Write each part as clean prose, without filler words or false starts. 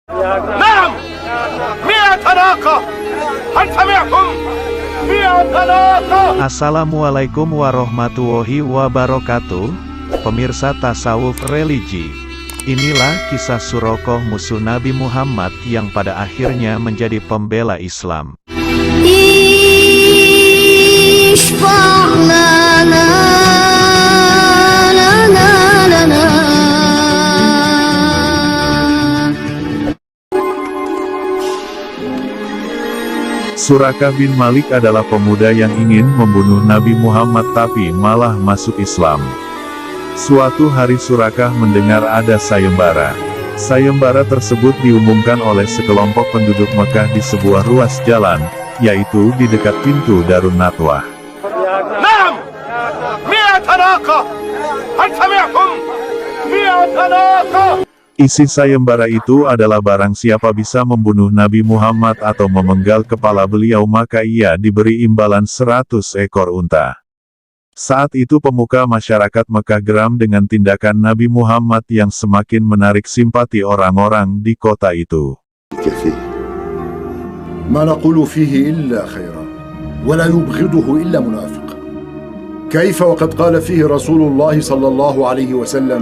نعم 100 ناقة هل سمعتم 100 ناقة. Assalamualaikum warahmatullahi wabarakatuh. Pemirsa tasawuf religi, inilah kisah Surakoh musuh Nabi Muhammad yang pada akhirnya menjadi pembela Islam. Surakah bin Malik adalah pemuda yang ingin membunuh Nabi Muhammad tapi malah masuk Islam. Suatu hari Surakah mendengar ada sayembara. Sayembara tersebut diumumkan oleh sekelompok penduduk Mekah di sebuah ruas jalan, yaitu di dekat pintu Darun Nadwah. نعم 100 ناقة هل سمعتم 100 ناقة. Isi sayembara itu adalah barang siapa bisa membunuh Nabi Muhammad atau memenggal kepala beliau maka ia diberi imbalan 100 ekor unta. Saat itu pemuka masyarakat Mekah geram dengan tindakan Nabi Muhammad yang semakin menarik simpati orang-orang di kota itu. ما نقول فيه إلا خيرا ولا يبغضه إلا منافق كيف وقد قال فيه رسول الله صلى الله عليه وسلم.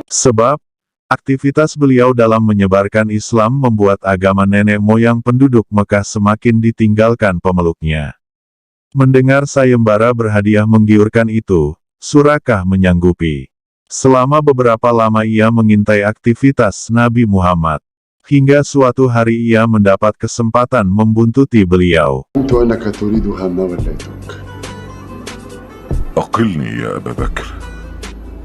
Sebab aktivitas beliau dalam menyebarkan Islam membuat agama nenek moyang penduduk Mekah semakin ditinggalkan pemeluknya. Mendengar sayembara berhadiah menggiurkan itu, Surakah menyanggupi. Selama beberapa lama ia mengintai aktivitas Nabi Muhammad. Hingga suatu hari ia mendapat kesempatan membuntuti beliau. أقلني يا أبا بكر.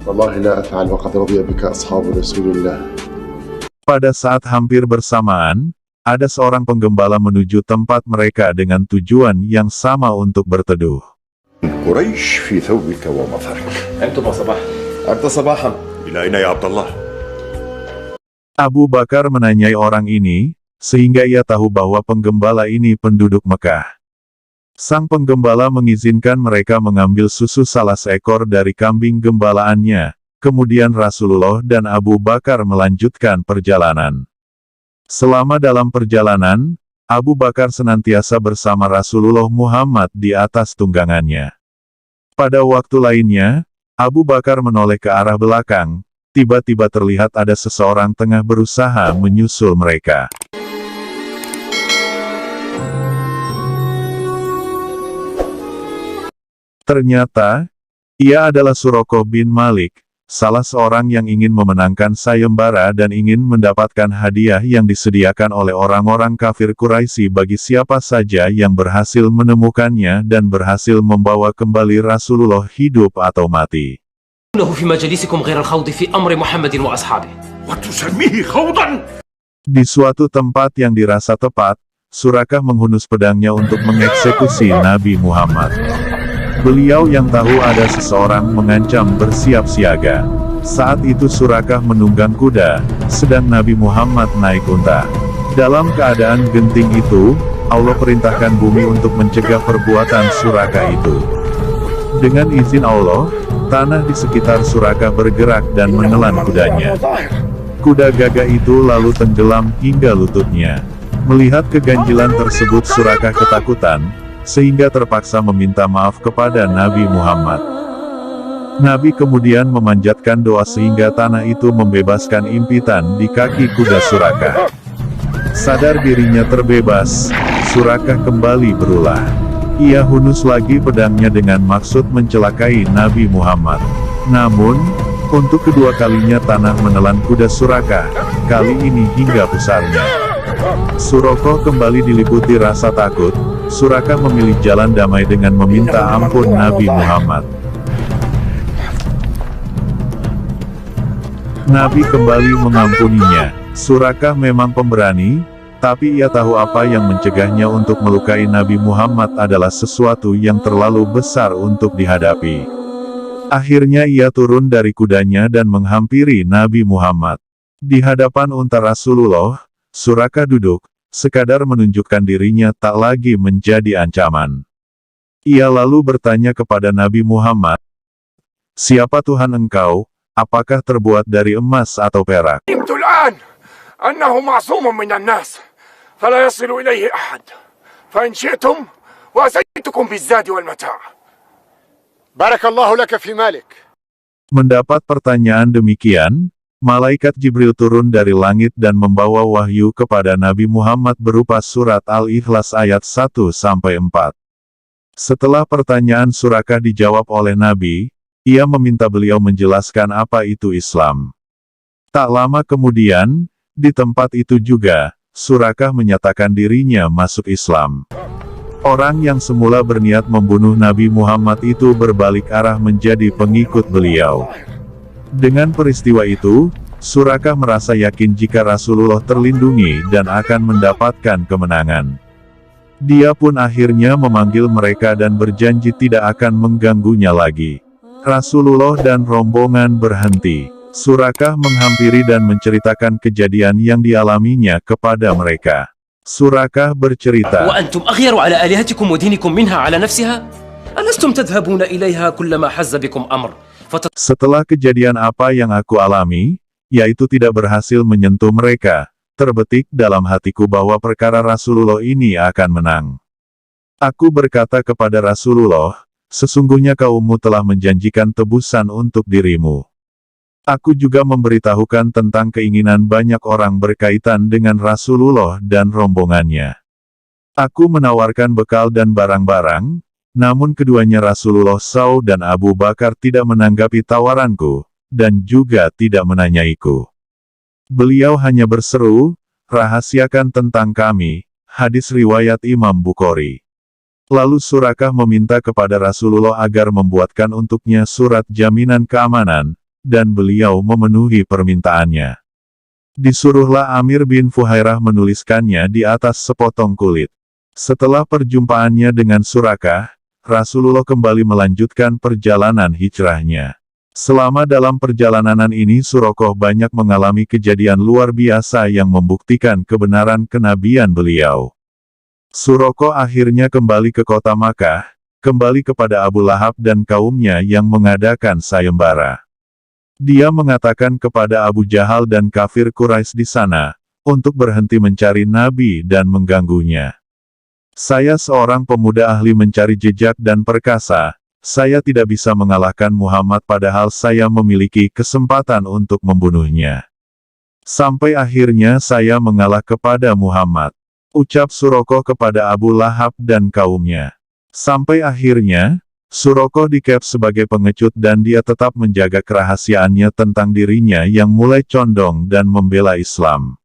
والله لا أفعل وقد رضي بك أصحاب رسول الله. Pada saat hampir bersamaan, ada seorang penggembala menuju tempat mereka dengan tujuan yang sama untuk berteduh. قريش في ثوبك ومظهرك. أنت صباحا. إلى أين يا عبد الله؟ Abu Bakar menanyai orang ini, sehingga ia tahu bahwa penggembala ini penduduk Mekah. Sang penggembala mengizinkan mereka mengambil susu salah seekor dari kambing gembalaannya, kemudian Rasulullah dan Abu Bakar melanjutkan perjalanan. Selama dalam perjalanan, Abu Bakar senantiasa bersama Rasulullah Muhammad di atas tunggangannya. Pada waktu lainnya, Abu Bakar menoleh ke arah belakang, tiba-tiba terlihat ada seseorang tengah berusaha menyusul mereka. Ternyata, ia adalah Surakoh bin Malik, salah seorang yang ingin memenangkan sayembara dan ingin mendapatkan hadiah yang disediakan oleh orang-orang kafir Quraisy bagi siapa saja yang berhasil menemukannya dan berhasil membawa kembali Rasulullah hidup atau mati. إنه في مجالسكم غير الخوض في أمر محمد وأصحابه. وتسميه خوضا؟ Di suatu tempat yang dirasa tepat, Surakah menghunus pedangnya untuk mengeksekusi Nabi Muhammad. Beliau yang tahu ada seseorang mengancam bersiap siaga. Saat itu Surakah menunggang kuda, sedang Nabi Muhammad naik unta. Dalam keadaan genting itu, Allah perintahkan bumi untuk mencegah perbuatan Surakah itu. Dengan izin Allah, tanah di sekitar Surakah bergerak dan menelan kudanya. Kuda gagah itu lalu tenggelam hingga lututnya. Melihat keganjilan tersebut Surakah ketakutan, sehingga terpaksa meminta maaf kepada Nabi Muhammad. Nabi kemudian memanjatkan doa sehingga tanah itu membebaskan impitan di kaki kuda Surakah. Sadar dirinya terbebas, Surakah kembali berulah. Ia hunus lagi pedangnya dengan maksud mencelakai Nabi Muhammad. Namun, untuk kedua kalinya tanah menelan kuda Surakah, kali ini hingga pusarnya. Surakoh kembali diliputi rasa takut. Surakah memilih jalan damai dengan meminta ampun Nabi Muhammad. Nabi kembali mengampuninya. Surakah memang pemberani, tapi ia tahu apa yang mencegahnya untuk melukai Nabi Muhammad adalah sesuatu yang terlalu besar untuk dihadapi. Akhirnya ia turun dari kudanya dan menghampiri Nabi Muhammad. Di hadapan unta Rasulullah, Surakah duduk, sekadar menunjukkan dirinya tak lagi menjadi ancaman. Ia lalu bertanya kepada Nabi Muhammad, "Siapa Tuhan engkau? Apakah terbuat dari emas atau perak?" أنه معصوم من الناس فلا يصل إليه أحد، فإن شئتم وأزيدتكم بالزاد والمتاع. بارك الله لك في مالك. Mendapat pertanyaan demikian, malaikat Jibril turun dari langit dan membawa wahyu kepada Nabi Muhammad berupa surat Al-Ikhlas ayat 1-4. Setelah pertanyaan Surakah dijawab oleh Nabi, ia meminta beliau menjelaskan apa itu Islam. Tak lama kemudian, di tempat itu juga, Surakah menyatakan dirinya masuk Islam. Orang yang semula berniat membunuh Nabi Muhammad itu berbalik arah menjadi pengikut beliau. Dengan peristiwa itu, Surakah merasa yakin jika Rasulullah terlindungi dan akan mendapatkan kemenangan. Dia pun akhirnya memanggil mereka dan berjanji tidak akan mengganggunya lagi. Rasulullah dan rombongan berhenti. Surakah menghampiri dan menceritakan kejadian yang dialaminya kepada mereka. Surakah bercerita, وأنتم أغير على آلهتكم ودينكم منها على نفسها؟ ألستم تذهبون إليها كلما حز بكم أمر؟ setelah kejadian apa yang aku alami, yaitu tidak berhasil menyentuh mereka, terbetik dalam hatiku bahwa perkara Rasulullah ini akan menang. Aku berkata kepada Rasulullah, sesungguhnya kaummu telah menjanjikan tebusan untuk dirimu. Aku juga memberitahukan tentang keinginan banyak orang berkaitan dengan Rasulullah dan rombongannya. Aku menawarkan bekal dan barang-barang, namun keduanya Rasulullah SAW dan Abu Bakar tidak menanggapi tawaranku, dan juga tidak menanyaiku. Beliau hanya berseru, rahasiakan tentang kami, hadis riwayat Imam Bukhari. Lalu Surakah meminta kepada Rasulullah agar membuatkan untuknya surat jaminan keamanan, dan beliau memenuhi permintaannya. Disuruhlah Amir bin Fuhairah menuliskannya di atas sepotong kulit. Setelah perjumpaannya dengan Surakah, Rasulullah kembali melanjutkan perjalanan hijrahnya. Selama dalam perjalanan ini Surakah banyak mengalami kejadian luar biasa yang membuktikan kebenaran kenabian beliau. Surakah akhirnya kembali ke kota Makkah, kembali kepada Abu Lahab dan kaumnya yang mengadakan sayembara. Dia mengatakan kepada Abu Jahal dan kafir Quraisy di sana, untuk berhenti mencari Nabi dan mengganggunya. Saya seorang pemuda ahli mencari jejak dan perkasa, saya tidak bisa mengalahkan Muhammad padahal saya memiliki kesempatan untuk membunuhnya. Sampai akhirnya saya mengalah kepada Muhammad. Ucap Surakah kepada Abu Lahab dan kaumnya. Sampai akhirnya, Surakah dicap sebagai pengecut dan dia tetap menjaga kerahasiaannya tentang dirinya yang mulai condong dan membela Islam.